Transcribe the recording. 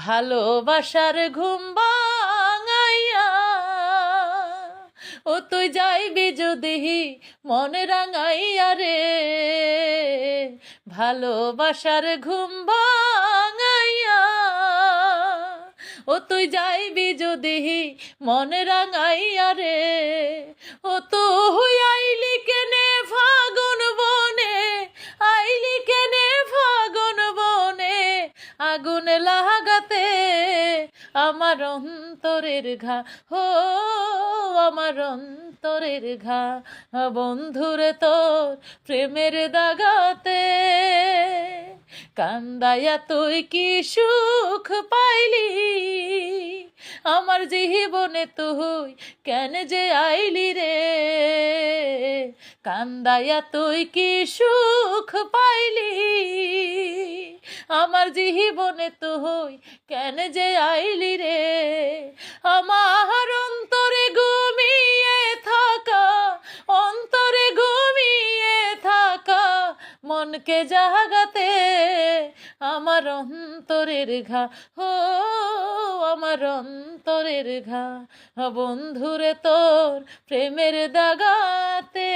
ভালোবাসার ঘুম ভাঙাইয়া ও তুই যাইবি যদি মনে রাঙাইয়া রে, ভালোবাসার ঘুম ভাঙাইয়া ও তুই যাইবি যদি মনে রাঙাইয়া রে, ও তুই আইলি কেনে ফাগুন বনে, আইলি কেনে ফাগুন বনে আগুন লাগাতে আমার অন্তরের ঘা, হো আমার অন্তরের ঘা, বন্ধুরে তোর প্রেমের দাগাতে কান্দাইয়া তুই কি সুখ পাইলি, আমার জীবনে তুই কেন যে আইলি রে, কান্দাইয়া তুই কি সুখ পাইলি, আমার জীবনে তুই কেন যে আইলি রে, আমার অন্তরে ঘুমিয়ে থাকা, অন্তরে ঘুমিয়ে থাকা মনকে জাগাতে আমার অন্তরের ঘা, হো আমার অন্তরের ঘা, বন্ধুরে তোর প্রেমের দাগাতে।